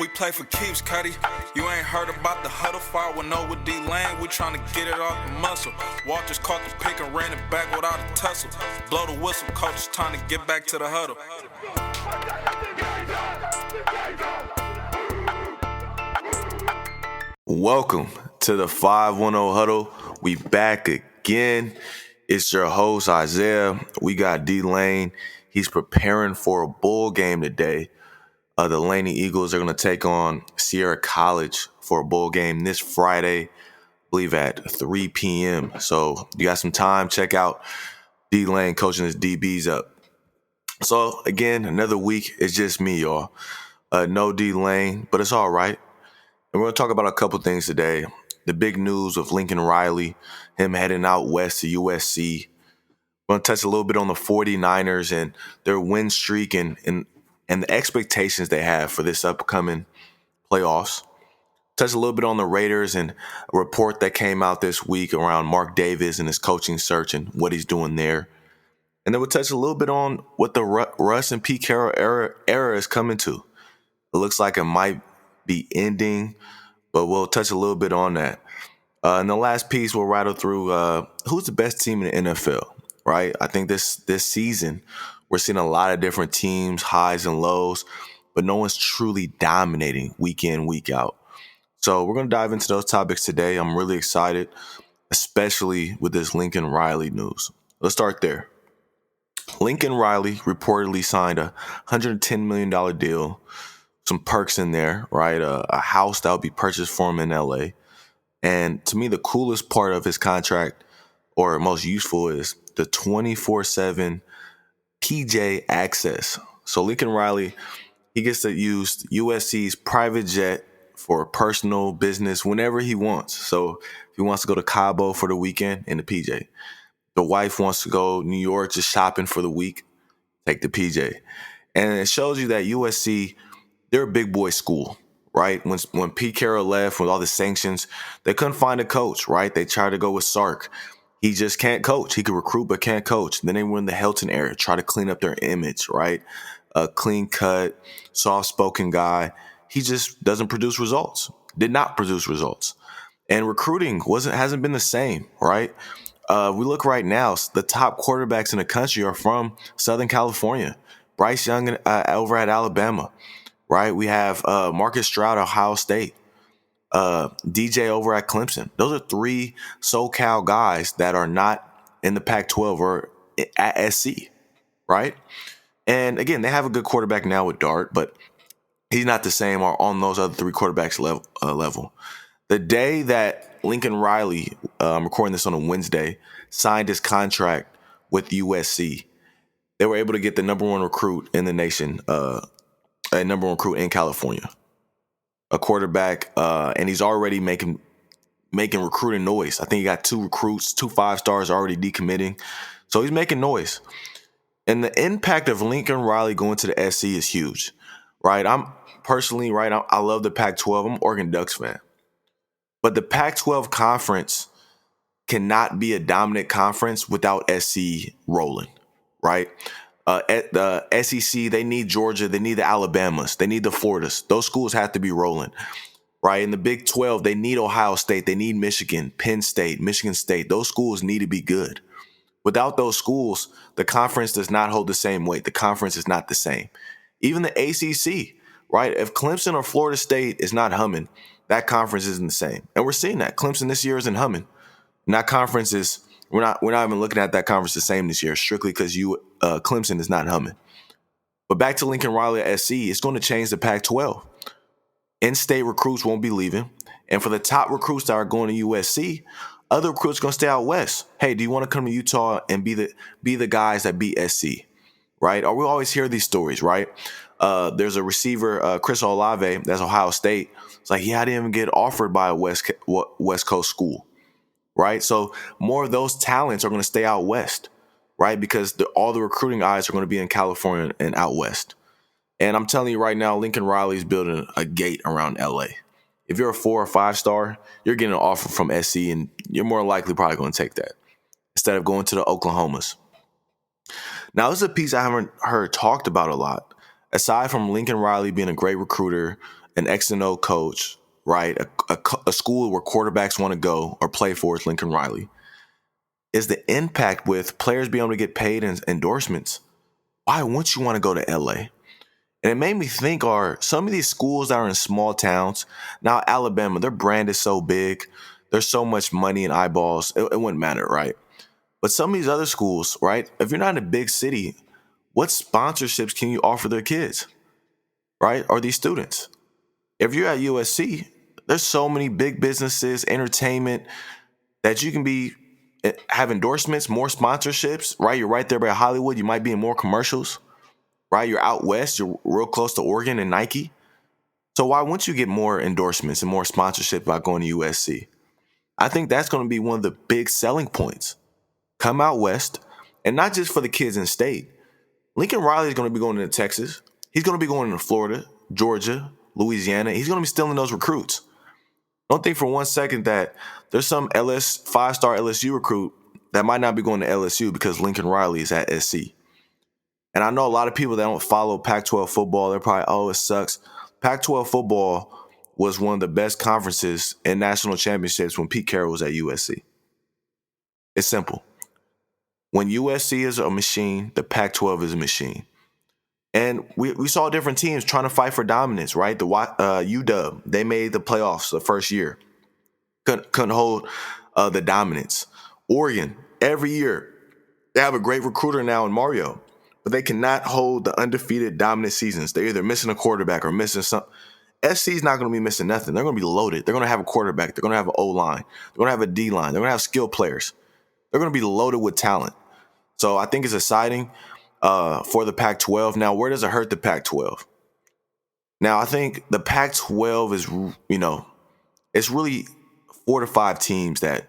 We play for keeps, Cuddy. You ain't heard about the huddle fire with no with D-Lane. We tryna get it off the muscle. Walters caught the pick and ran it back without a tussle. Blow the whistle, coach is trying to get back to the huddle. Welcome to the 510 Huddle. We back again. It's your host, Isaiah. We got D-Lane. He's preparing for a bowl game today. The Laney Eagles are going to take on Sierra College for a bowl game this Friday, I believe at 3 p.m. So you got some time. Check out D-Lane coaching his DBs up. So again, another week. It's just me, y'all. No D-Lane, but it's all right. And we're going to talk about a couple things today. The big news of Lincoln Riley, him heading out west to USC. We're going to touch a little bit on the 49ers and their win streak and the expectations they have for this upcoming playoffs. Touch a little bit on the Raiders and a report that came out this week around Mark Davis and his coaching search and what he's doing there. And then we'll touch a little bit on what the Russ and Pete Carroll era is coming to. It looks like it might be ending, but we'll touch a little bit on that. And the last piece, we'll rattle through who's the best team in the NFL, right? I think this season, we're seeing a lot of different teams, highs and lows, but no one's truly dominating week in, week out. So we're going to dive into those topics today. I'm really excited, especially with this Lincoln Riley news. Let's start there. Lincoln Riley reportedly signed a $110 million deal, some perks in there, right? A house that would be purchased for him in LA. And to me, the coolest part of his contract, or most useful, is the 24/7 PJ access. So Lincoln Riley, he gets to use USC's private jet for personal business whenever he wants. So if he wants to go to Cabo for the weekend, in the PJ. The wife wants to go New York just shopping for the week, take the PJ. And it shows you that USC, they're a big boy school, right? When Pete Carroll left with all the sanctions, they couldn't find a coach, right? They tried to go with Sark. He just can't coach. He could recruit, but can't coach. Then they were in the Helton era, try to clean up their image, right? A clean cut, soft-spoken guy. He just doesn't produce results. Did not produce results. And recruiting hasn't been the same, right? We look right now, the top quarterbacks in the country are from Southern California. Bryce Young over at Alabama, right? We have Marcus Stroud, Ohio State. DJ over at Clemson. Those are three SoCal guys that are not in the Pac-12 or at SC, right? And again, they have a good quarterback now with Dart, but he's not the same or on those other three quarterbacks level. The day that Lincoln Riley, I'm recording this on a Wednesday, signed his contract with USC, they were able to get the number one recruit in the nation, a number one recruit in California. A quarterback, and he's already making recruiting noise. I think he got 2 recruits, 2 5-stars already decommitting. So he's making noise. And the impact of Lincoln Riley going to the SC is huge, right? I love the Pac-12. I'm an Oregon Ducks fan. But the Pac-12 conference cannot be a dominant conference without SC rolling, right? At the SEC, they need Georgia, they need the Alabamas, they need the Floridas. Those schools have to be rolling, right? In the Big 12, they need Ohio State, they need Michigan, Penn State, Michigan State. Those schools need to be good. Without those schools, the conference does not hold the same weight. The conference is not the same. Even the ACC, right? If Clemson or Florida State is not humming, that conference isn't the same. And we're seeing that. Clemson this year isn't humming. And that conference is We're not even looking at that conference the same this year, strictly because Clemson is not humming. But back to Lincoln Riley at SC, it's going to change the Pac-12. In-state recruits won't be leaving, and for the top recruits that are going to USC, other recruits are going to stay out west. Hey, do you want to come to Utah and be the guys that beat SC, right? Or we always hear these stories, right? There's a receiver, Chris Olave, that's Ohio State. It's like, yeah, I didn't even get offered by a West Coast school. Right, so more of those talents are going to stay out west, right? Because all the recruiting eyes are going to be in California and out west. And I'm telling you right now, Lincoln Riley is building a gate around LA. If you're a 4 or 5-star, you're getting an offer from SC, and you're more likely probably going to take that instead of going to the Oklahomas. Now, this is a piece I haven't heard talked about a lot. Aside from Lincoln Riley being a great recruiter, an X and O coach, right? A school where quarterbacks want to go or play for is Lincoln Riley. Is the impact with players being able to get paid and endorsements? Why wouldn't you want to go to LA? And it made me think, are some of these schools that are in small towns, now Alabama, their brand is so big, there's so much money and eyeballs, it wouldn't matter, right? But some of these other schools, right? If you're not in a big city, what sponsorships can you offer their kids, right? Or these students? If you're at USC, there's so many big businesses, entertainment, that you can have endorsements, more sponsorships, right? You're right there by Hollywood. You might be in more commercials, right? You're out west. You're real close to Oregon and Nike. So why wouldn't you get more endorsements and more sponsorship by going to USC? I think that's going to be one of the big selling points. Come out west, and not just for the kids in state. Lincoln Riley is going to be going to Texas. He's going to be going to Florida, Georgia, Louisiana. He's going to be stealing those recruits. Don't think for 1 second that there's some five-star LSU recruit that might not be going to LSU because Lincoln Riley is at SC. And I know a lot of people that don't follow Pac-12 football, they're probably, oh, it sucks. Pac-12 football was one of the best conferences in national championships when Pete Carroll was at USC. It's simple. When USC is a machine, the Pac-12 is a machine. And we saw different teams trying to fight for dominance, right? The UW, they made the playoffs the first year. Couldn't hold the dominance. Oregon, every year, they have a great recruiter now in Mario, but they cannot hold the undefeated dominant seasons. They're either missing a quarterback or missing something. SC is not going to be missing nothing. They're going to be loaded. They're going to have a quarterback. They're going to have an O-line. They're going to have a D-line. They're going to have skilled players. They're going to be loaded with talent. So I think it's exciting for the Pac-12. Now, where does it hurt the Pac-12? Now, I think the Pac-12 is, it's really 4 to 5 teams that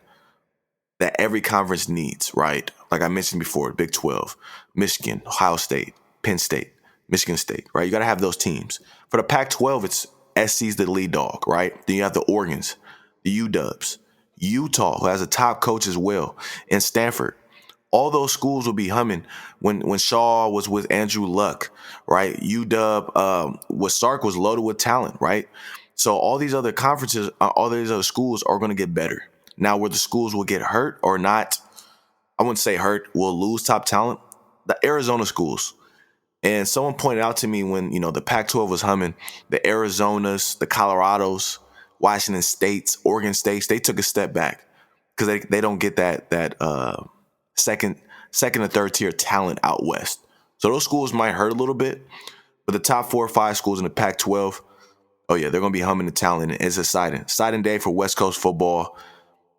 every conference needs, right? Like I mentioned before, Big 12, Michigan, Ohio State, Penn State, Michigan State, right? You got to have those teams. For the Pac-12, it's SC's the lead dog, right? Then you have the Oregons, the UWs, Utah, who has a top coach as well, and Stanford. All those schools will be humming when Shaw was with Andrew Luck, right? UW, Sark was loaded with talent, right? So all these other conferences, all these other schools are going to get better. Now, where the schools will get hurt or not, I wouldn't say hurt, will lose top talent, the Arizona schools. And someone pointed out to me when, the Pac-12 was humming, the Arizonas, the Colorados, Washington States, Oregon States, they took a step back because they don't get that second or third tier talent out west. So those schools might hurt a little bit, but the top 4 or 5 schools in the Pac-12, oh yeah, they're going to be humming the talent. And it's exciting day for West Coast football.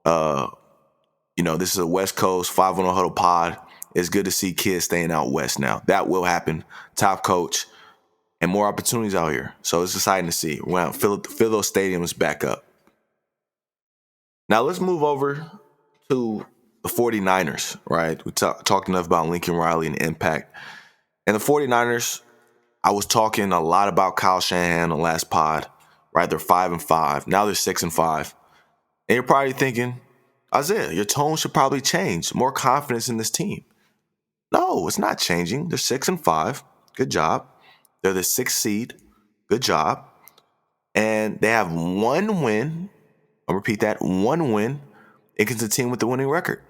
This is a West Coast 510 Huddle pod. It's good to see kids staying out west now. That will happen. Top coach and more opportunities out here. So it's exciting to see. We're going to fill those stadiums back up. Now let's move over to the 49ers, right? We talked enough about Lincoln Riley and impact. And the 49ers, I was talking a lot about Kyle Shanahan on the last pod, right? They're 5-5. Now they're 6-5. And you're probably thinking, Isaiah, your tone should probably change. More confidence in this team. No, it's not changing. They're 6-5. Good job. They're the 6th seed. Good job. And they have one win. I'll repeat that. One win against a team with the winning record.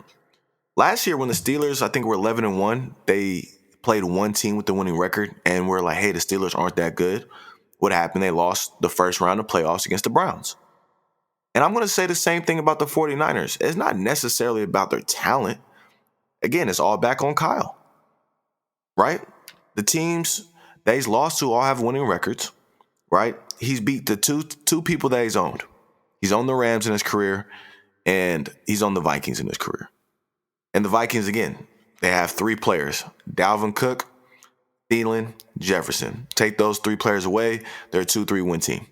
Last year when the Steelers, I think, were 11-1, they played one team with the winning record, and we're like, hey, the Steelers aren't that good. What happened? They lost the first round of playoffs against the Browns. And I'm going to say the same thing about the 49ers. It's not necessarily about their talent. Again, it's all back on Kyle, right? The teams that he's lost to all have winning records, right? He's beat the two people that he's owned. He's owned the Rams in his career, and he's owned the Vikings in his career. And the Vikings, again, they have 3 players, Dalvin Cook, Thielen, Jefferson. Take those 3 players away, they're a 2-3 win team.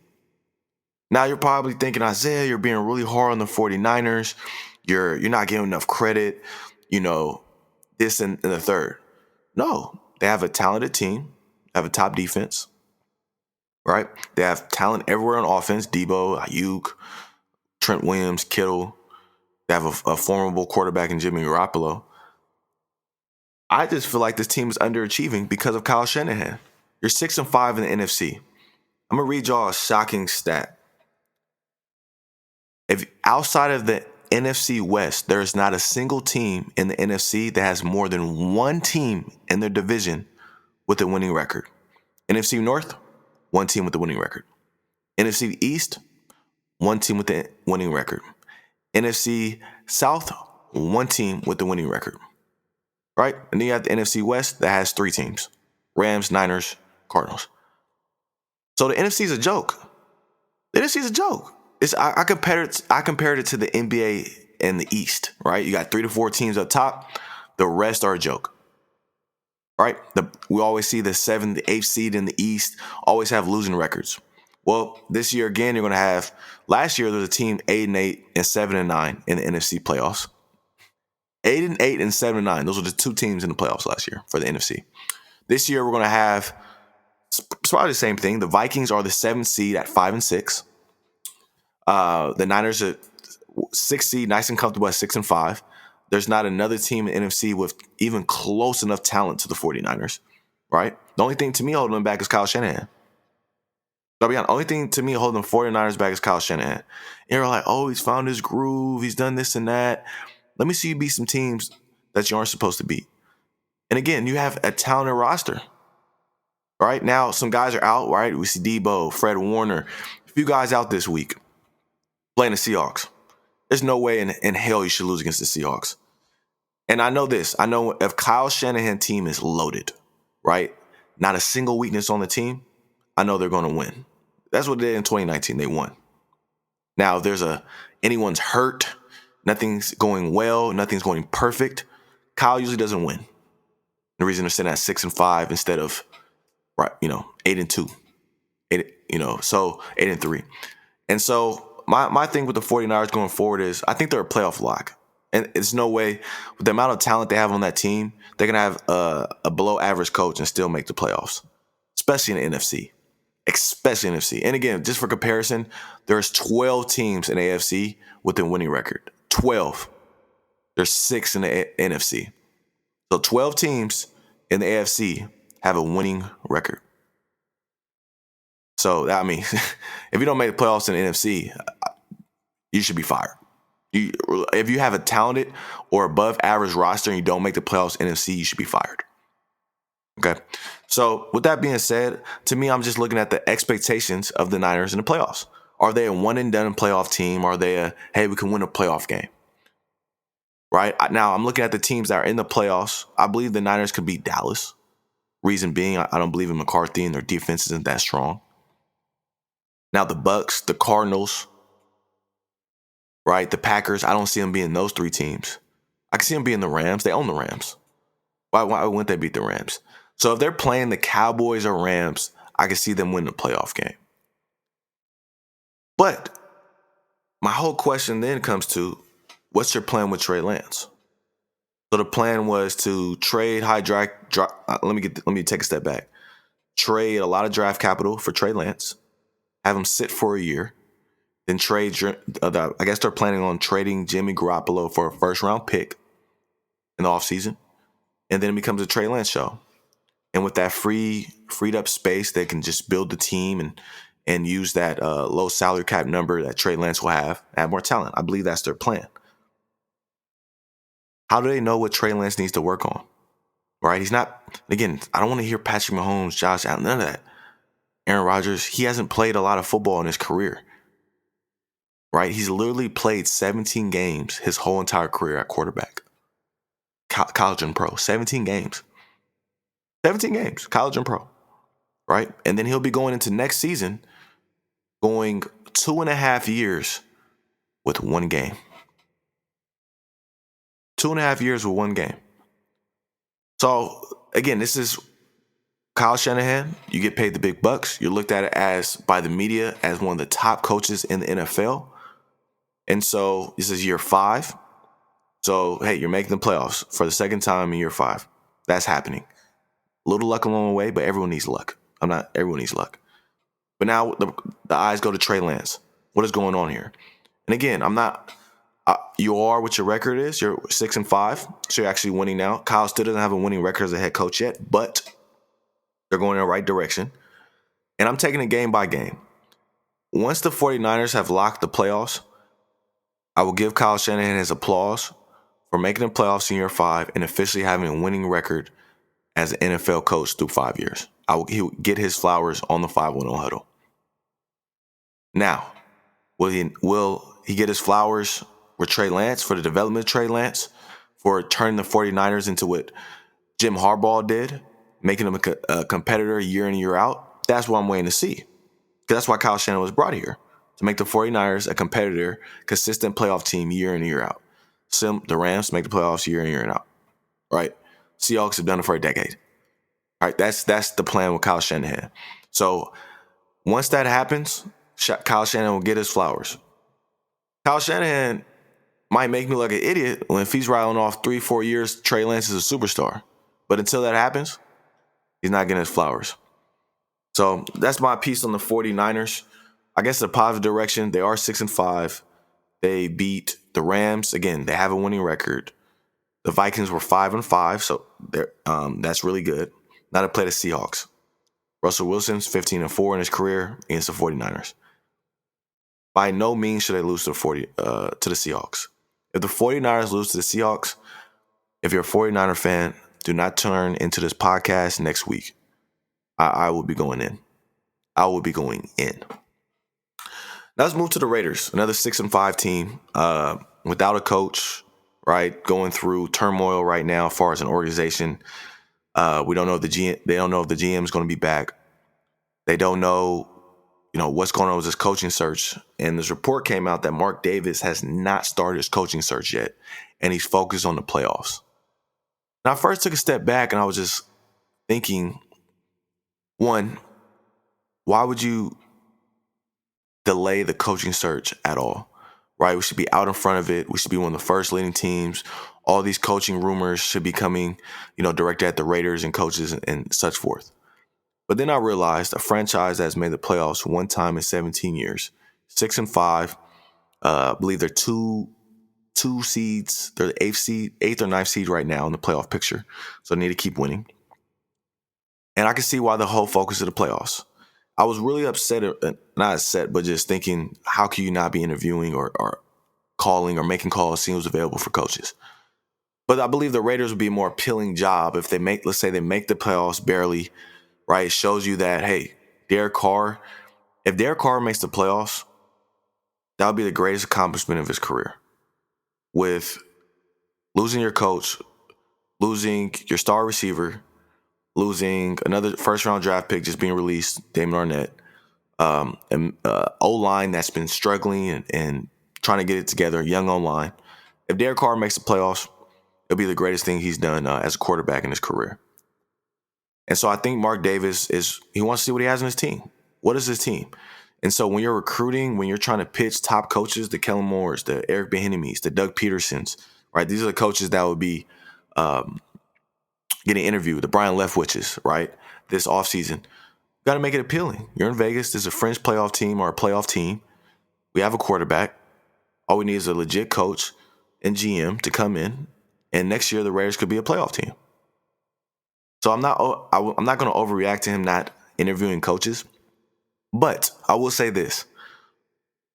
Now you're probably thinking, Isaiah, you're being really hard on the 49ers. You're not giving enough credit, this and the third. No, they have a talented team, have a top defense, right? They have talent everywhere on offense, Debo, Ayuk, Trent Williams, Kittle. They have a formidable quarterback in Jimmy Garoppolo. I just feel like this team is underachieving because of Kyle Shanahan. You're 6-5 in the NFC. I'm going to read y'all a shocking stat. If outside of the NFC West, there is not a single team in the NFC that has more than one team in their division with a winning record. NFC North, one team with a winning record. NFC East, one team with a winning record. NFC South, one team with a winning record. Right? And then you have the NFC West that has three teams. Rams, Niners, Cardinals. So the NFC is a joke. The NFC is a joke. I compared it to the NBA and the East, right? You got 3 to 4 teams up top. The rest are a joke. Right? We always see the 7th, the 8th seed in the East always have losing records. Well, this year again, you're going to have. Last year there was a team 8-8 and 7-9 in the NFC playoffs. 8-8 and 7-9. Those were the two teams in the playoffs last year for the NFC. This year we're going to have. It's probably the same thing. The Vikings are the 7th seed at 5-6. The Niners are 6th seed, nice and comfortable at 6-5. There's not another team in the NFC with even close enough talent to the 49ers, right? The only thing to me holding them back is Kyle Shanahan. I'll be honest, the only thing to me holding the 49ers back is Kyle Shanahan. And you're like, oh, he's found his groove. He's done this and that. Let me see you beat some teams that you aren't supposed to beat. And again, you have a talented roster. Right now, some guys are out, right? We see Debo, Fred Warner, a few guys out this week playing the Seahawks. There's no way in hell you should lose against the Seahawks. And I know this. I know if Kyle Shanahan's team is loaded, right? Not a single weakness on the team, I know they're going to win. That's what they did in 2019. They won. Now, if there's anyone's hurt, nothing's going well, nothing's going perfect, Kyle usually doesn't win. The reason they're sitting at 6-5 instead of 8-2, so 8-3. And so my thing with the 49ers going forward is I think they're a playoff lock. And it's no way, with the amount of talent they have on that team, they're going to have a below average coach and still make the playoffs, especially in the NFC. And again, just for comparison, there's 12 teams in the AFC with a winning record. 12. There's 6 in the NFC. So 12 teams in the AFC have a winning record. So, I mean, if you don't make the playoffs in the NFC, you should be fired. If you have a talented or above average roster and you don't make the playoffs in the NFC, you should be fired. Okay? So, with that being said, to me, I'm just looking at the expectations of the Niners in the playoffs. Are they a one-and-done playoff team? Are they hey, we can win a playoff game? Right? Now, I'm looking at the teams that are in the playoffs. I believe the Niners could beat Dallas. Reason being, I don't believe in McCarthy and their defense isn't that strong. Now, the Bucks, the Cardinals, right? The Packers, I don't see them being those three teams. I can see them being the Rams. They own the Rams. Why wouldn't they beat the Rams? So if they're playing the Cowboys or Rams, I can see them win the playoff game. But my whole question then comes to, what's your plan with Trey Lance? So the plan was to trade let me take a step back. Trade a lot of draft capital for Trey Lance, have him sit for a year, then trade. I guess they're planning on trading Jimmy Garoppolo for a first-round pick in the offseason, and then it becomes a Trey Lance show. And with that freed up space, they can just build the team and use that low salary cap number that Trey Lance will have, add more talent. I believe that's their plan. How do they know what Trey Lance needs to work on? Right? He's not, again, I don't want to hear Patrick Mahomes, Josh Allen, none of that. Aaron Rodgers, he hasn't played a lot of football in his career. Right? He's literally played 17 games his whole entire career at quarterback. College and pro. 17 games. 17 games, college and pro. Right? And then he'll be going into next season going 2.5 years with one game. 2.5 years with one game. So, again, this is Kyle Shanahan. You get paid the big bucks. You're looked at it as, by the media, as one of the top coaches in the NFL. And so this is year 5. So, hey, you're making the playoffs for the second time in year 5. That's happening. A little luck along the way, but everyone needs luck. Everyone needs luck. But now the eyes go to Trey Lance. What is going on here? And again, you are what your record is. You're 6-5, so you're actually winning now. Kyle still doesn't have a winning record as a head coach yet, but they're going in the right direction. And I'm taking it game by game. Once the 49ers have locked the playoffs, I will give Kyle Shanahan his applause for making the playoffs in year 5 and officially having a winning record as an NFL coach through 5 years. He will get his flowers on the 5-1-0 huddle. Now, will he get his flowers with Trey Lance for the development of Trey Lance for turning the 49ers into what Jim Harbaugh did, making them a competitor year in and year out? That's what I'm waiting to see. Because that's why Kyle Shanahan was brought here, to make the 49ers a competitor, consistent playoff team year in and year out. The Rams make the playoffs year in and year out, right? Seahawks have done it for a decade. All right, that's the plan with Kyle Shanahan. So once that happens, Kyle Shanahan will get his flowers. Kyle Shanahan might make me look like an idiot when if he's rattling off 3-4 years, Trey Lance is a superstar. But until that happens, he's not getting his flowers. So that's my piece on the 49ers. I guess the positive direction, they are 6-5. They beat the Rams. Again, they have a winning record. The Vikings were 5-5, so that's really good. Now to play the Seahawks. Russell Wilson's 15-4 in his career against the 49ers. By no means should they lose to the Seahawks. If the 49ers lose to the Seahawks, if you're a 49er fan, do not turn into this podcast next week. I will be going in. I will be going in. Now let's move to the Raiders, another 6-5 team without a coach, right? Going through turmoil right now as far as an organization. We don't know if they don't know if the GM is going to be back. They don't know, what's going on with this coaching search. And this report came out that Mark Davis has not started his coaching search yet, and he's focused on the playoffs. And I first took a step back, and I was just thinking, one, why would you delay the coaching search at all? Right? We should be out in front of it. We should be one of the first leading teams. All these coaching rumors should be coming, directed at the Raiders and coaches and such forth. But then I realized a franchise that has made the playoffs one time in 17 years, 6-5. I believe they're two seeds. They're the eighth or ninth seed right now in the playoff picture. So they need to keep winning. And I can see why the whole focus of the playoffs. I was really upset, not upset, but just thinking, how can you not be interviewing or calling or making calls, seeing who's available for coaches? But I believe the Raiders would be a more appealing job if let's say they make the playoffs barely, right? It shows you that, hey, if Derek Carr makes the playoffs, that would be the greatest accomplishment of his career. With losing your coach, losing your star receiver, losing another first-round draft pick just being released, Damon Arnett, and O-line that's been struggling and trying to get it together, young O-line. If Derek Carr makes the playoffs, it'll be the greatest thing he's done as a quarterback in his career. And so I think Mark Davis he wants to see what he has in his team. What is his team? And so when you're recruiting, when you're trying to pitch top coaches, the Kellen Moores, the Eric Bieniemys, the Doug Petersons, right? These are the coaches that would be getting interviewed, the Brian Leftwiches, right? This offseason. You got to make it appealing. You're in Vegas. There's a fringe playoff team or a playoff team. We have a quarterback. All we need is a legit coach and GM to come in. And next year, the Raiders could be a playoff team. So I'm not going to overreact to him not interviewing coaches. But I will say this.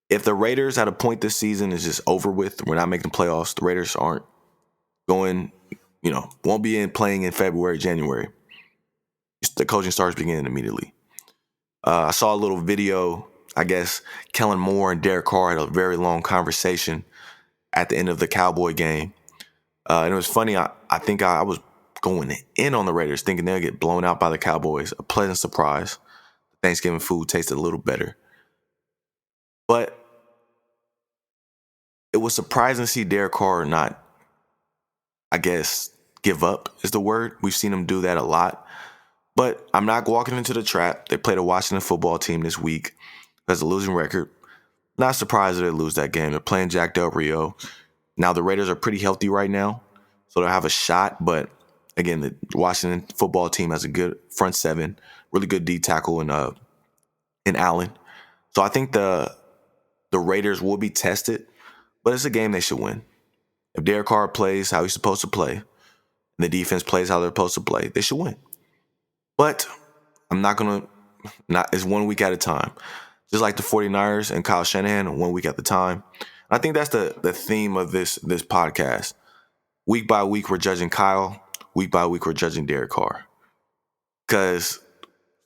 If the Raiders at a point this season is just over with, we're not making the playoffs, the Raiders aren't going, won't be playing in February, January. The coaching starts beginning immediately. I saw a little video. I guess Kellen Moore and Derek Carr had a very long conversation at the end of the Cowboy game. And it was funny. I think I was going in on the Raiders, thinking they'll get blown out by the Cowboys. A pleasant surprise. Thanksgiving food tasted a little better. But it was surprising to see Derek Carr not, I guess, give up is the word. We've seen him do that a lot. But I'm not walking into the trap. They played a Washington football team this week. Has a losing record. Not surprised that they lose that game. They're playing Jack Del Rio. Now, the Raiders are pretty healthy right now, so they'll have a shot. But, again, the Washington football team has a good front seven, really good D tackle in Allen. So I think the Raiders will be tested, but it's a game they should win. If Derek Carr plays how he's supposed to play, and the defense plays how they're supposed to play, they should win. But I'm not going to It's 1 week at a time. Just like the 49ers and Kyle Shanahan, 1 week at a time. I think that's the theme of this podcast. Week by week, we're judging Kyle. Week by week, we're judging Derek Carr. Because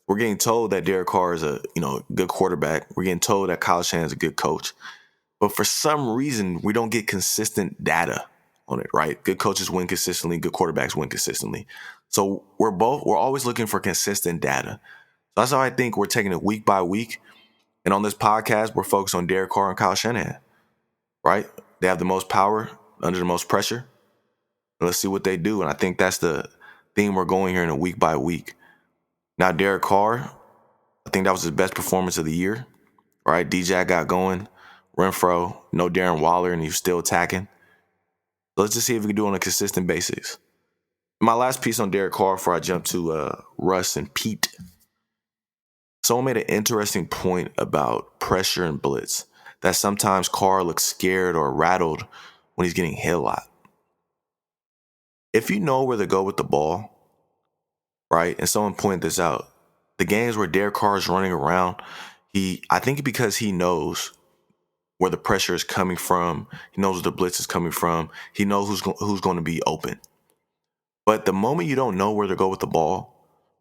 we're getting told that Derek Carr is a good quarterback. We're getting told that Kyle Shanahan is a good coach. But for some reason, we don't get consistent data on it, right? Good coaches win consistently. Good quarterbacks win consistently. So we're always looking for consistent data. So that's how I think we're taking it week by week. And on this podcast, we're focused on Derek Carr and Kyle Shanahan, right? They have the most power under the most pressure. And let's see what they do. And I think that's the theme we're going here in a week by week. Now, Derek Carr, I think that was his best performance of the year, right? DJ got going. Renfro, no Darren Waller, and he was still attacking. So let's just see if we can do it on a consistent basis. My last piece on Derek Carr before I jump to Russ and Pete. Someone made an interesting point about pressure and blitz, that sometimes Carr looks scared or rattled when he's getting hit a lot. If you know where to go with the ball, right, and someone pointed this out, the games where Derek Carr is running around, I think because he knows where the pressure is coming from, he knows where the blitz is coming from, he knows who's going to be open. But the moment you don't know where to go with the ball,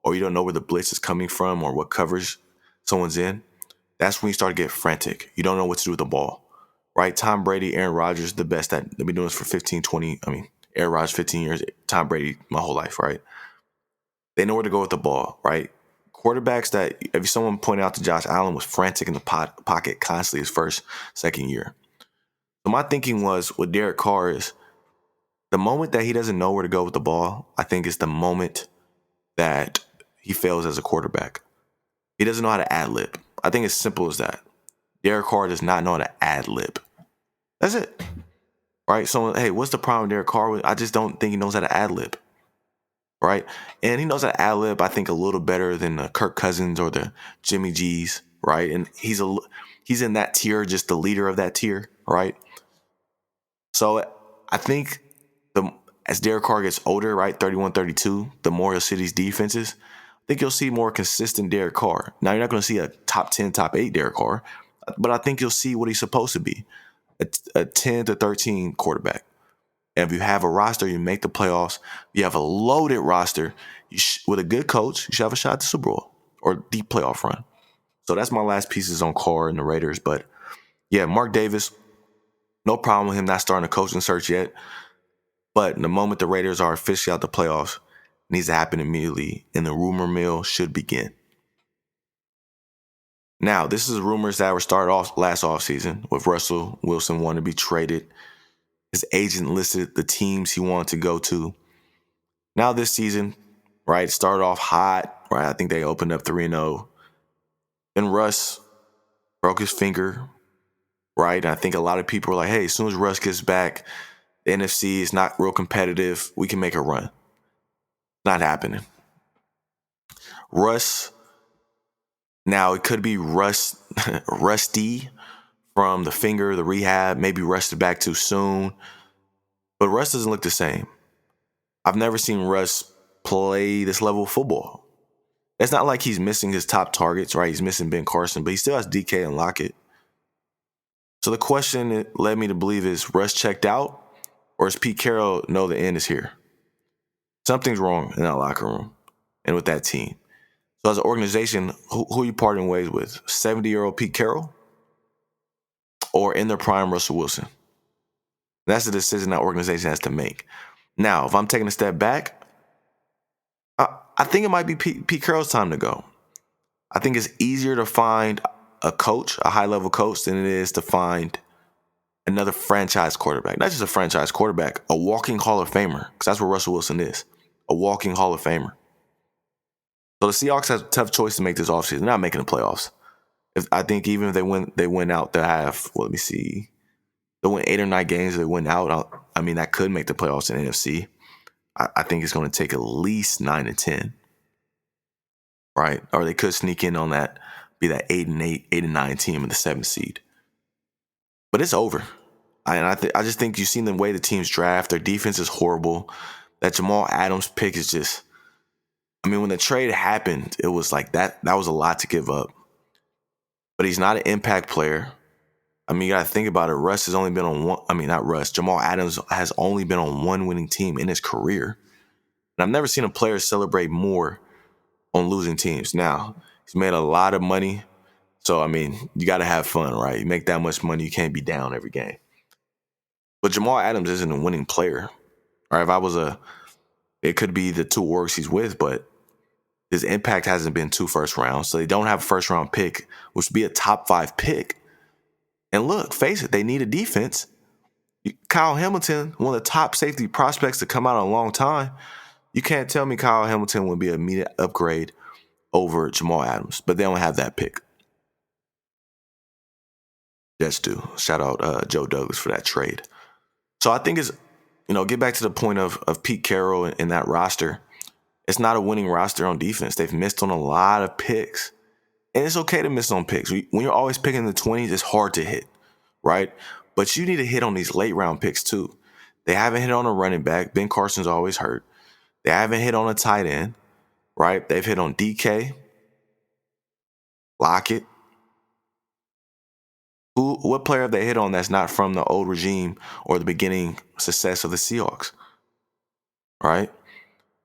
or you don't know where the blitz is coming from or what coverage someone's in, that's when you start to get frantic. You don't know what to do with the ball, right? Tom Brady, Aaron Rodgers, the best that they've been doing this for 15, 20, Aaron Rodgers, 15 years, Tom Brady, my whole life, right? They know where to go with the ball, right? Quarterbacks that, if someone pointed out to Josh Allen, was frantic in the pocket constantly his second year. So my thinking was with Derek Carr is the moment that he doesn't know where to go with the ball, I think is the moment that he fails as a quarterback. He doesn't know how to ad-lib. I think it's simple as that. Derek Carr does not know how to ad-lib. That's it. Right? So, hey, what's the problem with Derek Carr? I just don't think he knows how to ad-lib. Right? And he knows how to ad-lib, I think, a little better than the Kirk Cousins or the Jimmy G's. Right? And he's in that tier, just the leader of that tier. Right? So I think as Derek Carr gets older, right, 31, 32, the more you'll see these defenses, I think you'll see more consistent Derek Carr. Now, you're not going to see a top 10, top 8 Derek Carr, but I think you'll see what he's supposed to be, a 10 to 13 quarterback. And if you have a roster, you make the playoffs, you have a loaded roster, with a good coach, you should have a shot at the Super Bowl or deep playoff run. So that's my last pieces on Carr and the Raiders. But, yeah, Mark Davis, no problem with him not starting a coaching search yet. But the moment the Raiders are officially out the playoffs, it needs to happen immediately, and the rumor mill should begin. Now, this is rumors that were started off last offseason with Russell Wilson wanting to be traded. His agent listed the teams he wanted to go to. Now this season, right, it started off hot, right? I think they opened up 3-0. Then Russ broke his finger, right? And I think a lot of people were like, hey, as soon as Russ gets back, the NFC is not real competitive. We can make a run. Not happening. Russ, now it could be rusty from the finger, the rehab, maybe rusted back too soon. But Russ doesn't look the same. I've never seen Russ play this level of football. It's not like he's missing his top targets, right? He's missing Ben Carson, but he still has DK and Lockett. So the question that led me to believe is Russ checked out, or does Pete Carroll know the end is here? Something's wrong in that locker room and with that team. So as an organization, who are you parting ways with? 70-year-old Pete Carroll or in their prime Russell Wilson? That's the decision that organization has to make. Now, if I'm taking a step back, I think it might be Pete Carroll's time to go. I think it's easier to find a coach, a high-level coach, than it is to find another franchise quarterback. Not just a franchise quarterback, a walking Hall of Famer, because that's what Russell Wilson is, a walking Hall of Famer. So the Seahawks have a tough choice to make this offseason. They're not making the playoffs. I think even if they win out, they'll have, let me see, they'll win 8 or 9 games. They win out. I mean, that could make the playoffs in the NFC. I think it's going to take at least 9 and 10, right? Or they could sneak in on that, be that 8 and 9 team in the 7th seed. But it's over. I just think you've seen the way the teams draft. Their defense is horrible. That Jamal Adams pick is just I mean, when the trade happened, it was like that was a lot to give up. But he's not an impact player. I mean, you got to think about it. Russ has only been on one. I mean, not Russ. Jamal Adams has only been on one winning team in his career. And I've never seen a player celebrate more on losing teams. Now, he's made a lot of money. So, I mean, you got to have fun, right? You make that much money, you can't be down every game. But Jamal Adams isn't a winning player. All right, if I was it could be the two orgs he's with, but his impact hasn't been 2 first rounds. So they don't have a first round pick, which would be a top 5 pick. And look, face it, they need a defense. Kyle Hamilton, one of the top safety prospects to come out in a long time. You can't tell me Kyle Hamilton would be an immediate upgrade over Jamal Adams, but they don't have that pick. Jets do. Shout out Joe Douglas for that trade. So I think it's, get back to the point of Pete Carroll and that roster. It's not a winning roster on defense. They've missed on a lot of picks. And it's okay to miss on picks. When you're always picking the 20s, it's hard to hit, right? But you need to hit on these late round picks too. They haven't hit on a running back. Ben Carson's always hurt. They haven't hit on a tight end, right? They've hit on DK, Lockett. What player have they hit on that's not from the old regime or the beginning success of the Seahawks, right?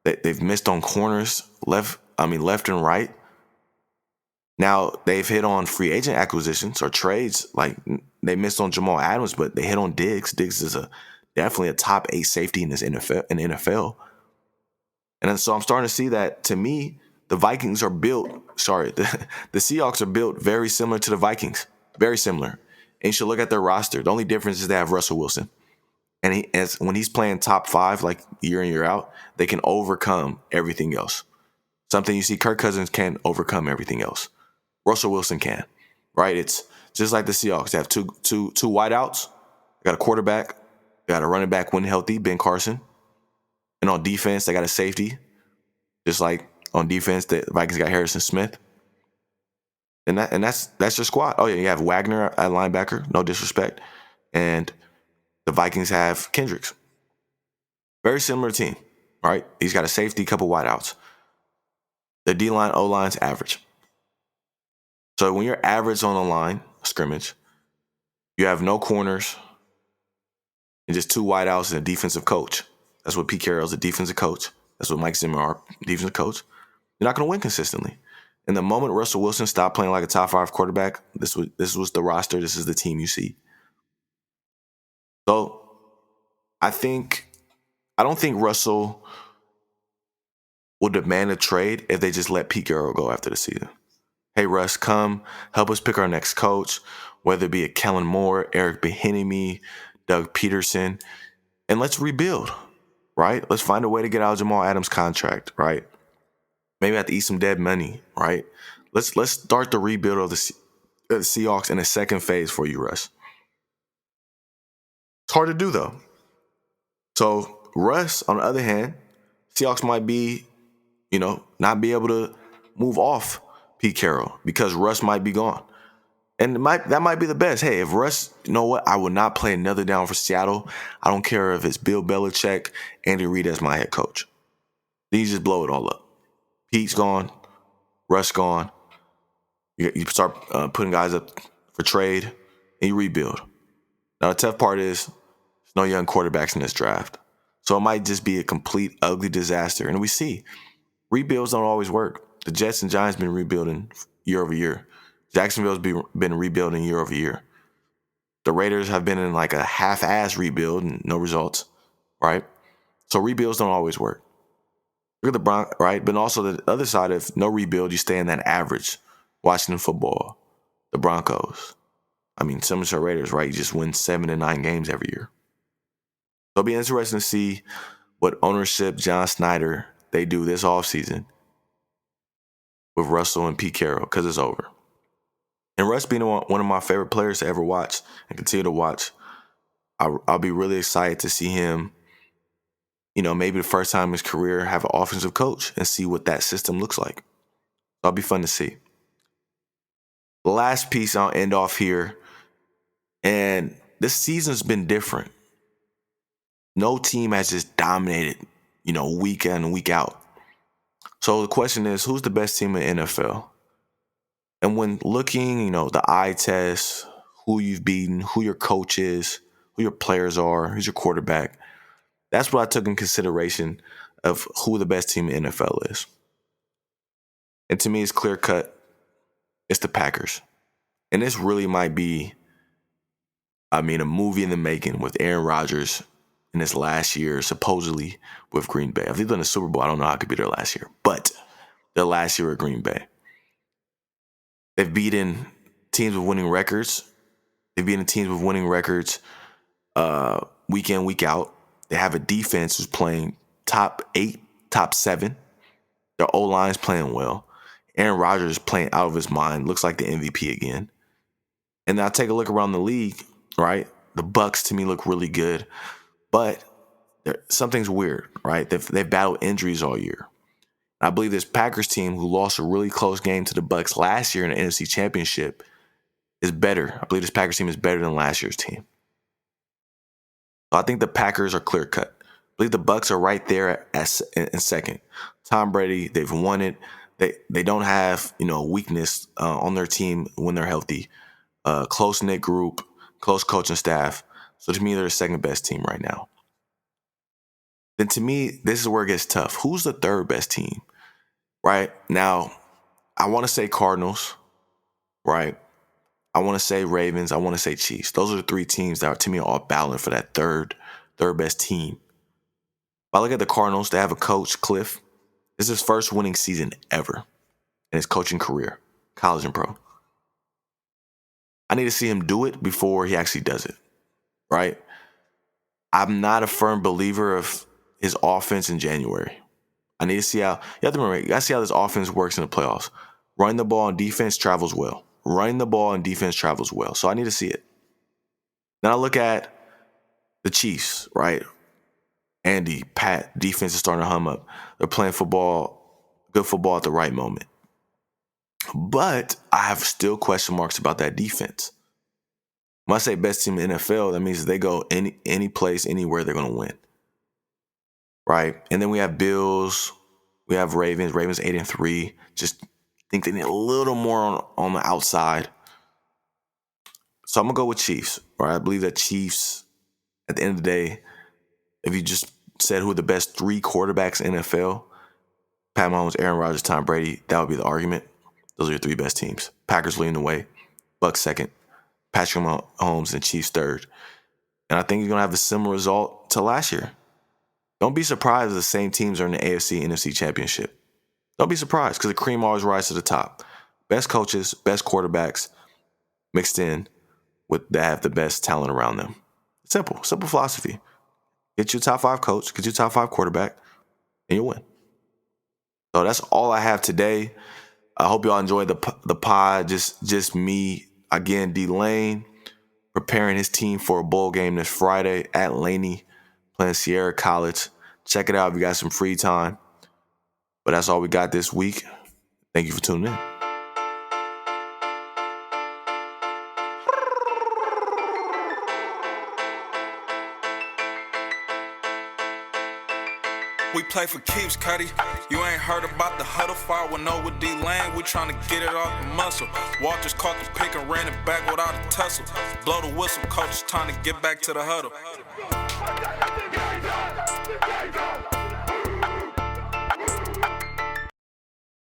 They've missed on corners, left and right. Now, they've hit on free agent acquisitions or trades. Like, they missed on Jamal Adams, but they hit on Diggs. Diggs is definitely a top 8 safety in the NFL. And so I'm starting to see that, to me, the Vikings are built, the Seahawks are built very similar to the Vikings. Very similar. And you should look at their roster. The only difference is they have Russell Wilson. And when he's playing top 5, like year in, year out, they can overcome everything else. Something you see Kirk Cousins can't overcome everything else. Russell Wilson can, right? It's just like the Seahawks. They have two wideouts. They got a quarterback. They got a running back when healthy, Ben Carson. And on defense, they got a safety. Just like on defense, the Vikings got Harrison Smith. And that's your squad. Oh, yeah, you have Wagner at linebacker. No disrespect. And the Vikings have Kendricks. Very similar team, right? He's got a safety, couple wideouts. The D-line, O-line's average. So when you're average on the line, scrimmage, you have no corners and just 2 wideouts and a defensive coach. That's what Pete Carroll's a defensive coach. That's what Mike Zimmer are, defensive coach. You're not going to win consistently. And the moment Russell Wilson stopped playing like a top 5 quarterback, this was the roster. This is the team you see. So I don't think Russell will demand a trade if they just let Pete Carroll go after the season. Hey, Russ, come help us pick our next coach, whether it be a Kellen Moore, Eric Bieniemy, Doug Peterson, and let's rebuild, right? Let's find a way to get out of Jamal Adams' contract, right? Maybe have to eat some dead money, right? Let's start the rebuild of the Seahawks in a second phase for you, Russ. It's hard to do, though. So Russ, on the other hand, Seahawks might be, not be able to move off Pete Carroll because Russ might be gone. And that might be the best. Hey, if Russ, you know what? I would not play another down for Seattle. I don't care if it's Bill Belichick, Andy Reid as my head coach. Then you just blow it all up. Pete's gone. Russ gone. You start putting guys up for trade, and you rebuild. Now, the tough part is there's no young quarterbacks in this draft. So it might just be a complete ugly disaster. And we see rebuilds don't always work. The Jets and Giants been rebuilding year over year. Jacksonville's been rebuilding year over year. The Raiders have been in like a half-ass rebuild and no results, right? So rebuilds don't always work. Look at the Broncos, right? But also the other side, if no rebuild, you stay in that average. Washington football, the Broncos. Some Raiders, right? You just win 7 to 9 games every year. So it'll be interesting to see what ownership, John Snyder, they do this offseason with Russell and Pete Carroll, because it's over. And Russ being one of my favorite players to ever watch and continue to watch, I'll be really excited to see him, maybe the first time in his career have an offensive coach and see what that system looks like. That'll be fun to see. The last piece I'll end off here, and this season's been different. No team has just dominated, week in and week out. So the question is, who's the best team in the NFL? And when looking, the eye test, who you've beaten, who your coach is, who your players are, who's your quarterback, that's what I took in consideration of who the best team in the NFL is. And to me, it's clear cut. It's the Packers. And this really might be, a movie in the making with Aaron Rodgers in his last year, supposedly with Green Bay. If they've done the Super Bowl, I don't know how it could be their last year, but their last year at Green Bay. They've beaten teams with winning records. They've beaten teams with winning records week in, week out. They have a defense who's playing top 8, top 7. Their O-line's playing well. Aaron Rodgers is playing out of his mind. Looks like the MVP again. And then I take a look around the league, right? The Bucks to me look really good, but something's weird, right? They've battled injuries all year. I believe this Packers team, who lost a really close game to the Bucks last year in the NFC Championship, is better. I believe this Packers team is better than last year's team. So I think the Packers are clear cut. I believe the Bucks are right there in second. Tom Brady, they've won it. They don't have weakness on their team when they're healthy. Close knit group, close coaching staff. So to me, they're the second best team right now. Then to me, this is where it gets tough. Who's the third best team? Right now, I want to say Cardinals. Right, I want to say Ravens. I want to say Chiefs. Those are the 3 teams that are, to me, all battling for that third best team. If I look at the Cardinals, they have a coach, Cliff. This is his first winning season ever in his coaching career, college and pro. I need to see him do it before he actually does it, right? I'm not a firm believer of his offense in January. I need to see how, you have to remember, you got to see how this offense works in the playoffs. Running the ball on defense travels well. Running the ball on defense travels well. So I need to see it. Then I look at the Chiefs, right? Andy, Pat, defense is starting to hum up. They're playing football, good football at the right moment. But I have still question marks about that defense. When I say best team in the NFL, that means they go any place, anywhere, they're going to win. Right? And then we have Bills, we have Ravens 8-3. Just think they need a little more on the outside. So I'm going to go with Chiefs. Right? I believe that Chiefs, at the end of the day, if you just said who are the best 3 quarterbacks in the NFL, Pat Mahomes, Aaron Rodgers, Tom Brady, that would be the argument. Those are your 3 best teams. Packers leading the way, Bucks second, Patrick Mahomes, and Chiefs third. And I think you're going to have a similar result to last year. Don't be surprised if the same teams are in the AFC and NFC Championship. Don't be surprised, because the cream always rises to the top. Best coaches, best quarterbacks mixed in with that have the best talent around them. Simple philosophy. Get your top 5 coach, get your top 5 quarterback, and you'll win. So that's all I have today. I hope y'all enjoyed the pod. Just me, again, D Lane, preparing his team for a bowl game this Friday at Laney, playing Sierra College. Check it out if you got some free time. But that's all we got this week. Thank you for tuning in. We play for keeps, Cuddy. You ain't heard about the Huddle 5-1-0 with D-Lane. We tryna get it off the muscle. Walters caught the pick and ran it back without a tussle. Blow the whistle, coach is trying to get back to the huddle.